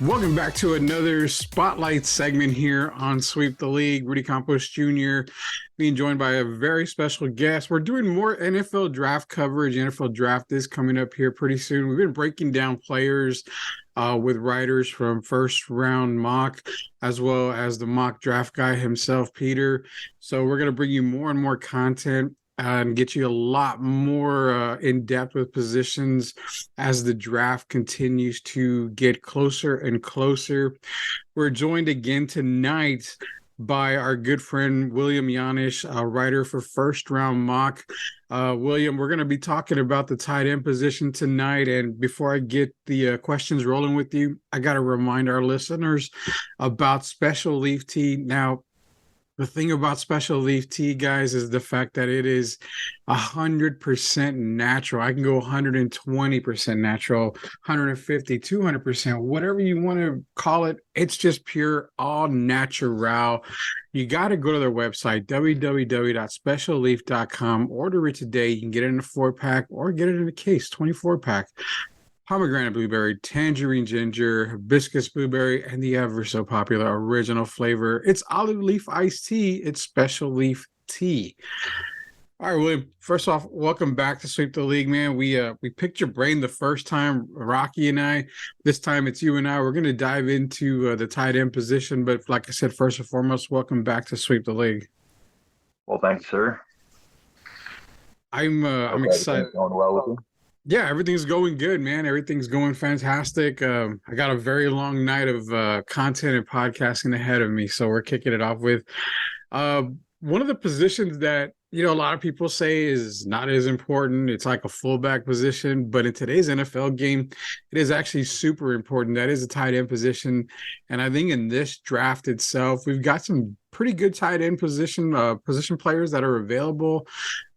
Welcome back to another spotlight segment here on Sweep the League. Rudy Campos Jr. being joined by a very special guest. We're doing more NFL draft coverage. NFL draft is coming up here pretty soon. We've been breaking down players with writers from First Round Mock, as well as the mock draft guy himself, Peter. So we're going to bring you more and more content and get you a lot more in depth with positions as the draft continues to get closer and closer. We're joined again tonight by our good friend William Yanish, a writer for First Round Mock. William, we're going to be talking about the tight end position tonight. And before I get the questions rolling with you, I got to remind our listeners about Special Leaf Tea. Now, the thing about Special Leaf Tea, guys, is the fact that it is 100% natural. I can go 120% natural, 150, 200%, whatever you want to call it. It's just pure, all natural. You got to go to their website, www.specialleaf.com. Order it today. You can get it in a 4-pack or get it in a case, 24-pack. Pomegranate blueberry, tangerine ginger, hibiscus blueberry, and the ever so popular original flavor. It's olive leaf iced tea. It's Special Leaf Tea. All right, William. First off, welcome back to Sweep the League, man. We picked your brain the first time, Rocky and I. This time it's you and I. We're going to dive into the tight end position, but like I said, first and foremost, welcome back to Sweep the League. Well, thanks, sir. I'm excited. Going well with you. Yeah, everything's going good, man. Everything's going fantastic. I got a very long night of content and podcasting ahead of me, so we're kicking it off with one of the positions that a lot of people say is not as important. It's like a fullback position, but in today's NFL game, it is actually super important. That is a tight end position, and I think in this draft itself, we've got some pretty good tight end position players that are available.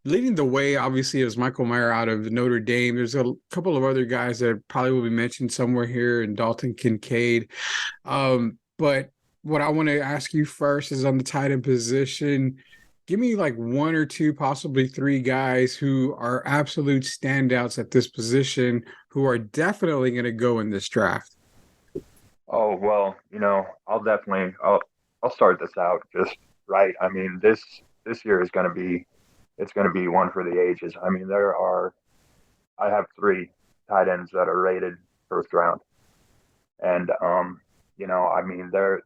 Leading the way, obviously, is Michael Mayer out of Notre Dame. There's a couple of other guys that probably will be mentioned somewhere here, and Dalton Kincaid. But what I want to ask you first is on the tight end position. Give me like one or two, possibly three guys who are absolute standouts at this position who are definitely going to go in this draft. Oh, well, I'll start this out just right. I mean, this year is going to be one for the ages. I mean, I have three tight ends that are rated first round. And, I mean, I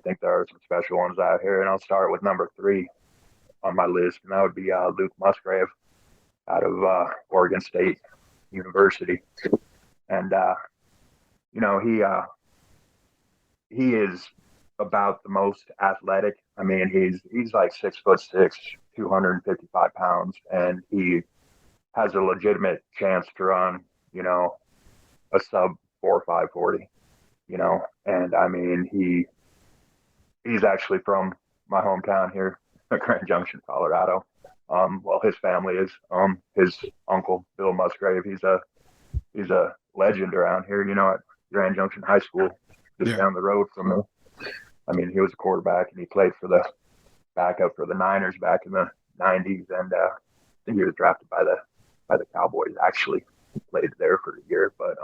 think there are some special ones out here. And I'll start with number 3 on my list, and that would be Luke Musgrave out of Oregon State University. And, he is about the most athletic. I mean, he's like 6'6", 255 pounds, and he has a legitimate chance to run, a sub 4.5 40, and I mean, he's actually from my hometown here, Grand Junction, Colorado. Well, his family is, his uncle, Bill Musgrave. He's a legend around here, at Grand Junction High School, just down the road from me. I mean, he was a quarterback, and he played for the backup for the Niners back in the 90s, and I think he was drafted by the Cowboys. Actually, he played there for a year, but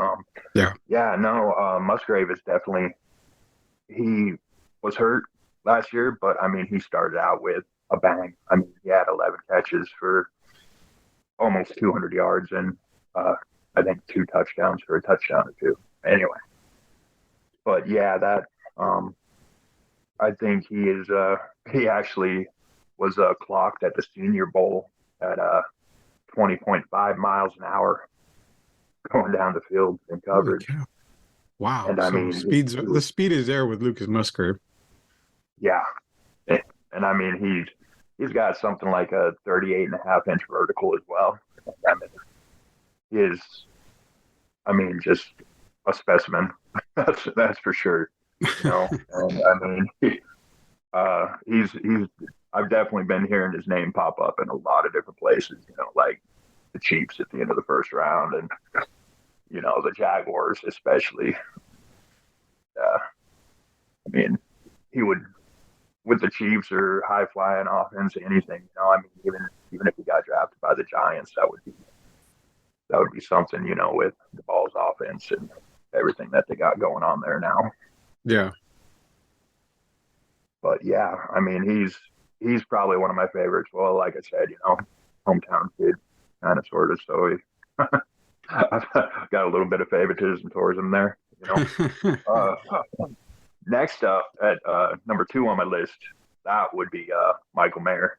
Musgrave is definitely, he was hurt last year, but I mean, he started out with a bang. I mean, he had 11 catches for almost 200 yards, and I think 2 touchdowns for a touchdown or 2. Anyway, but yeah, that I think he actually was clocked at the Senior Bowl at 20.5 miles an hour going down the field in coverage. Wow. And I mean, the speed is there with Lucas Musgrave. Yeah. And I mean, he's got something like a 38.5-inch vertical as well. I mean, he is, just a specimen. That's for sure. And I mean, he's I've definitely been hearing his name pop up in a lot of different places, like the Chiefs at the end of the first round, and the Jaguars especially. I mean, he would, with the Chiefs or high flying offense, anything, I mean, even if he got drafted by the Giants, that would be something, with the Balls offense, and everything that they got going on there now. Yeah. But yeah, I mean, he's probably one of my favorites. Well, like I said, hometown kid, kind of sort of. So I've got a little bit of favoritism towards him there. Uh, Next up at number two on my list, that would be Michael Mayer,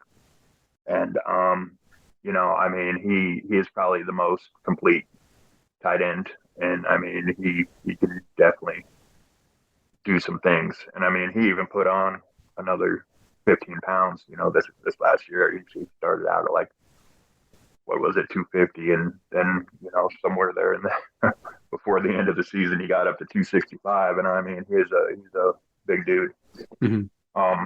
and I mean, he is probably the most complete tight end, and I mean, he can definitely do some things, and I mean, he even put on another 15 pounds. This last year he started out at like, what was it, 250, and then somewhere there in the before the end of the season he got up to 265, and I mean, he's a big dude. Mm-hmm.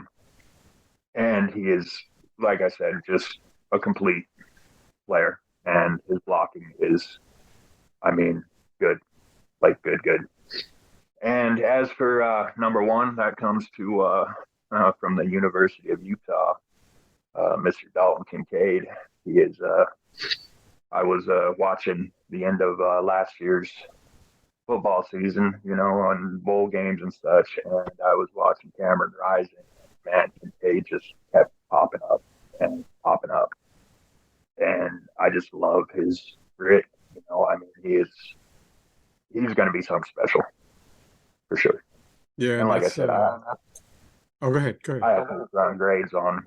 And he is, like I said, just a complete player, and his blocking is, I mean, good, like good. And as for number one, that comes to from the University of Utah, Mr. Dalton Kincaid. He is. I was watching the end of last year's football season, on bowl games and such, and I was watching Cameron Rising. Man, Kincaid just kept popping up and popping up, and I just love his grit. I mean, he's going to be something special for sure. Yeah, And like I that's said, oh, go ahead. I have run grades on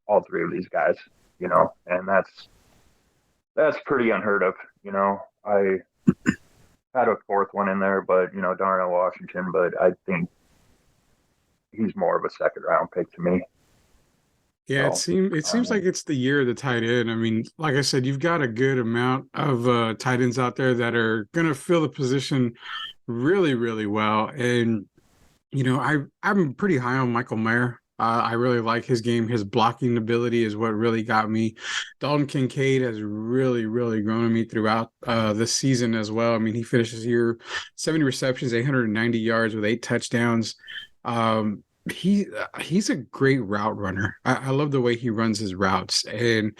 all three of these guys, and that's pretty unheard of. I had a fourth one in there, but Darnell Washington, but I think he's more of a second round pick to me. Yeah, So, it seems like it's the year of the tight end. I mean, like I said, you've got a good amount of tight ends out there that are gonna fill the position really, really well. And I'm pretty high on Michael Mayer. I really like his game. His blocking ability is what really got me. Dalton Kincaid has really, really grown on me throughout this season as well. I mean, he finishes here 70 receptions, 890 yards with 8 touchdowns. Um, he's a great route runner. I love the way he runs his routes. And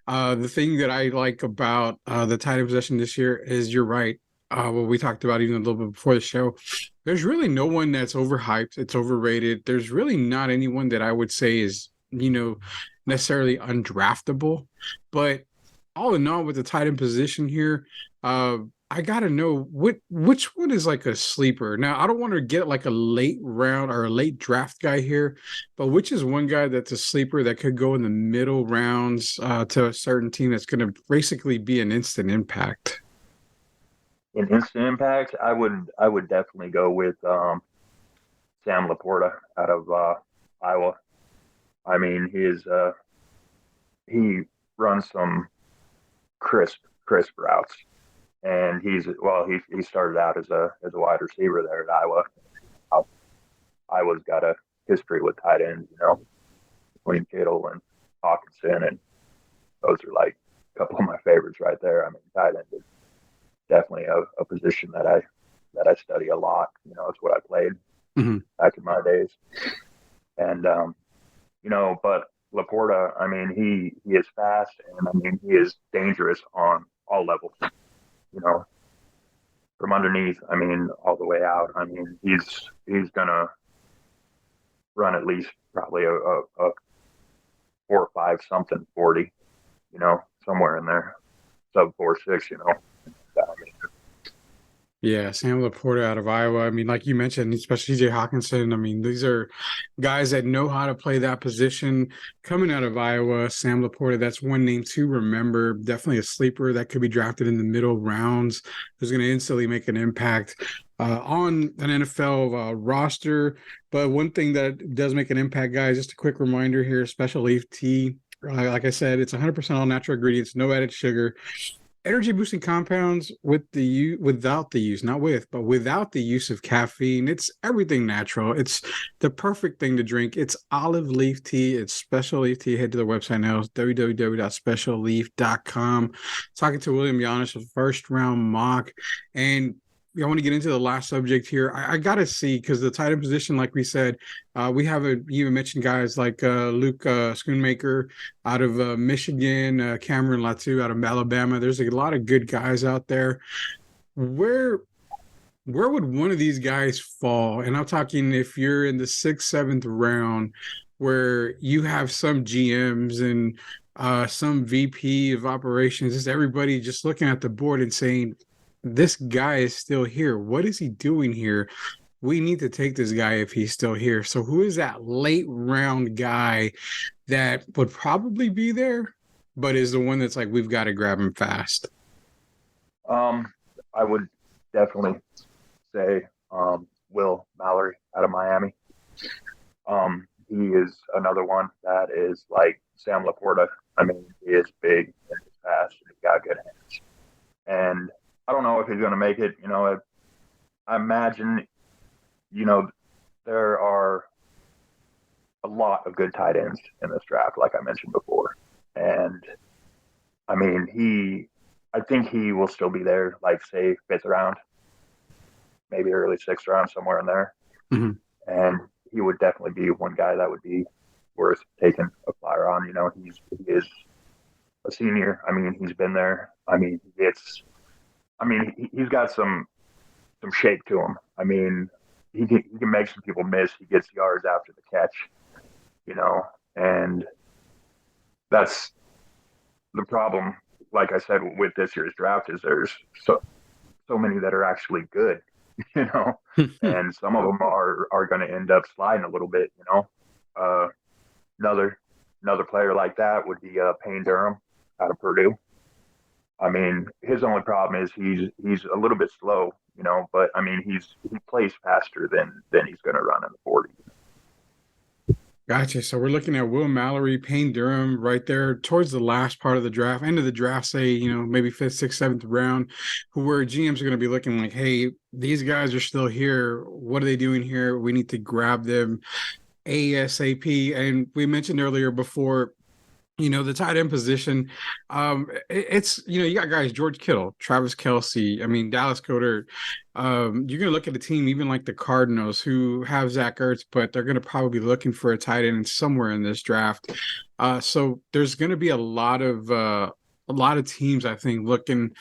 the thing that I like about the tight end possession this year is you're right. What we talked about even a little bit before the show. There's really no one that's overhyped. It's overrated. There's really not anyone that I would say is, necessarily undraftable. But all in all, with the tight end position here, I gotta know which one is like a sleeper. Now, I don't want to get like a late round or a late draft guy here, but which is one guy that's a sleeper that could go in the middle rounds to a certain team that's going to basically be an instant impact. in instant impact, I would definitely go with Sam Laporta out of Iowa. I mean, he runs some crisp routes, and he started out as a wide receiver there at Iowa. Iowa's got a history with tight ends, between Kittle and Hawkinson, and those are like a couple of my favorites right there. I mean, tight end is definitely a position that I study a lot. It's what I played back in my days, and but Laporta, I mean, he is fast, and I mean, he is dangerous on all levels. From underneath, I mean, all the way out. I mean, he's gonna run at least probably a 4.5 something 40, somewhere in there, sub 4.6. I mean, Yeah, Sam Laporta out of Iowa. I mean, like you mentioned, especially TJ Hawkinson. I mean, these are guys that know how to play that position. Coming out of Iowa, Sam Laporta, that's one name to remember. Definitely a sleeper that could be drafted in the middle rounds, who's going to instantly make an impact on an NFL roster. But one thing that does make an impact, guys, just a quick reminder here, Special Leaf Tea. Like I said, it's 100% all natural ingredients, no added sugar. Energy boosting compounds without the use, not with, but without the use of caffeine. It's everything natural. It's the perfect thing to drink. It's olive leaf tea. It's Special Leaf Tea. Head to the website now. It's www.specialleaf.com. Talking to William Yanish, a first round mock. And I want to get into the last subject here. I got to see, because the tight end position, like we said, we have even mentioned guys like Luke Schoonmaker out of Michigan, Cameron Latu out of Alabama. There's a lot of good guys out there. Where where would one of these guys fall? And I'm talking if you're in the sixth, seventh round, where you have some GMs and some VP of operations, just everybody just looking at the board and saying, this guy is still here. What is he doing here? We need to take this guy if he's still here. So, who is that late round guy that would probably be there, but is the one that's like, we've got to grab him fast? I would definitely say Will Mallory out of Miami. He is another one that is like Sam Laporta. I mean, he is big and he's fast and he's got good hands. And I don't know if he's going to make it. I imagine, there are a lot of good tight ends in this draft, like I mentioned before. And I mean, I think he will still be there, like say fifth round, maybe early sixth round, somewhere in there. Mm-hmm. And he would definitely be one guy that would be worth taking a flyer on. He is a senior. I mean, he's been there. I mean, he's got some shape to him. I mean, he can make some people miss. He gets yards after the catch, and that's the problem. Like I said, with this year's draft is there's so many that are actually good, and some of them are going to end up sliding a little bit. Another player like that would be Payne Durham out of Purdue. I mean, his only problem is he's a little bit slow, but I mean he plays faster than he's going to run in the 40. Gotcha. So we're looking at Will Mallory, Payne Durham right there towards the last part of the draft, end of the draft, say, maybe fifth, sixth, seventh round, where GMs are going to be looking like, hey, these guys are still here. What are they doing here? We need to grab them ASAP. And we mentioned earlier before, the tight end position, it's, you got guys, George Kittle, Travis Kelce, I mean, Dallas Goedert. You're going to look at a team even like the Cardinals who have Zach Ertz, but they're going to probably be looking for a tight end somewhere in this draft. So there's going to be a lot of teams, I think, looking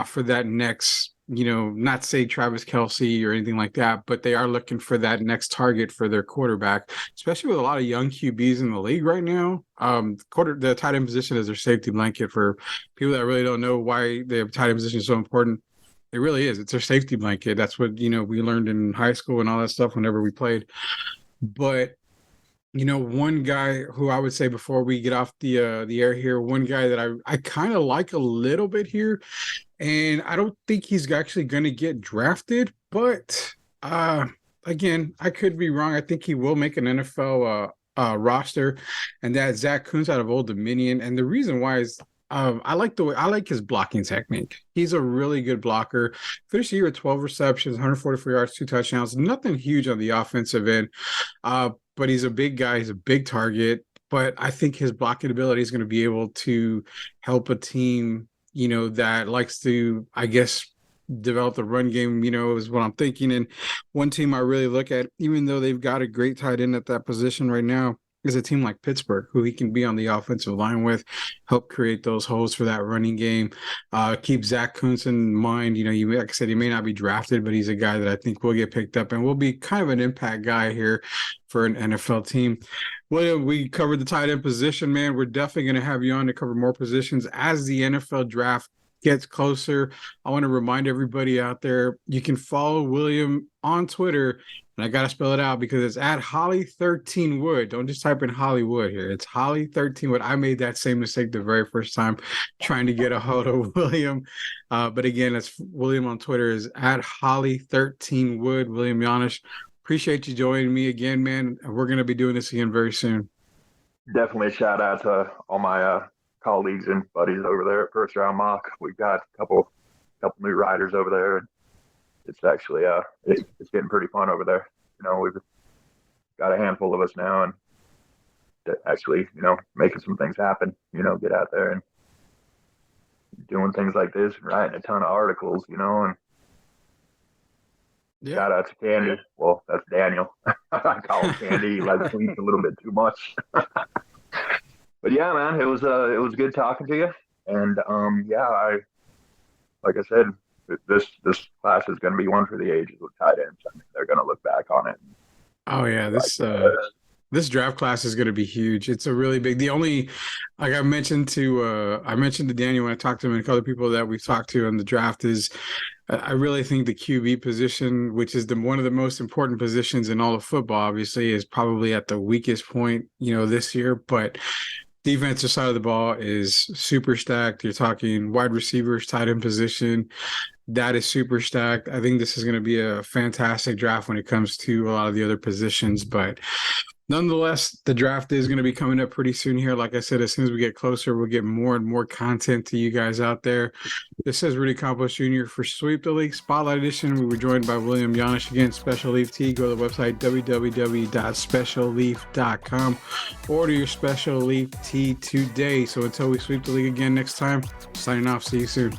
for that next, not say Travis Kelce or anything like that, but they are looking for that next target for their quarterback, especially with a lot of young QBs in the league right now. The tight end position is their safety blanket for people that really don't know why the tight end position is so important. It really is. It's their safety blanket. That's what, we learned in high school and all that stuff whenever we played. But one guy who I would say before we get off the air here, one guy that I kind of like a little bit here, and I don't think he's actually going to get drafted, but again, I could be wrong. I think he will make an NFL roster, and that's Zach Kuntz out of Old Dominion. And the reason why is I like his blocking technique. He's a really good blocker. Finished the year with 12 receptions, 144 yards, 2 touchdowns. Nothing huge on the offensive end, but he's a big guy. He's a big target. But I think his blocking ability is going to be able to help a team, that likes to, I guess, develop the run game, is what I'm thinking. And one team I really look at, even though they've got a great tight end at that position right now, is a team like Pittsburgh, who he can be on the offensive line with, help create those holes for that running game. Keep Zach Kuntz in mind. Like I said, he may not be drafted, but he's a guy that I think will get picked up and will be kind of an impact guy here for an NFL team. Well, we covered the tight end position, man. We're definitely going to have you on to cover more positions as the NFL draft gets closer. I want to remind everybody out there, you can follow William on Twitter, and I got to spell it out because it's at Holly13Wood. Don't just type in Hollywood here. It's Holly13Wood. I made that same mistake the very first time trying to get a hold of William. But again, it's William on Twitter is at Holly13Wood. William Yanish, appreciate you joining me again, man. We're going to be doing this again very soon. Definitely a shout out to all my colleagues and buddies over there at First Round Mock. We've got a couple new riders over there, and it's actually it's getting pretty fun over there. We've got a handful of us now, and actually making some things happen. Get out there and doing things like this and writing a ton of articles. And yeah. Shout out to Candy. Well, that's Daniel. I call him Candy. He likes to eat a little bit too much. But yeah, man, it was good talking to you. And like I said, this class is going to be one for the ages with tight ends. I mean, they're going to look back on it. Oh yeah, this draft class is going to be huge. It's a really big. The only, like I mentioned to Daniel when I talked to him and a couple of people that we've talked to on the draft is, I really think the QB position, which is one of the most important positions in all of football, obviously, is probably at the weakest point, this year. But defensive side of the ball is super stacked. You're talking wide receivers, tight end position. That is super stacked. I think this is going to be a fantastic draft when it comes to a lot of the other positions. But nonetheless, the draft is going to be coming up pretty soon here. Like I said, as soon as we get closer, we'll get more and more content to you guys out there. This is Rudy Campos Jr. for Sweep the League Spotlight Edition. We were joined by William Yanish again, Special Leaf Tea. Go to the website www.specialleaf.com. Order your Special Leaf Tea today. So until we sweep the league again next time, signing off. See you soon.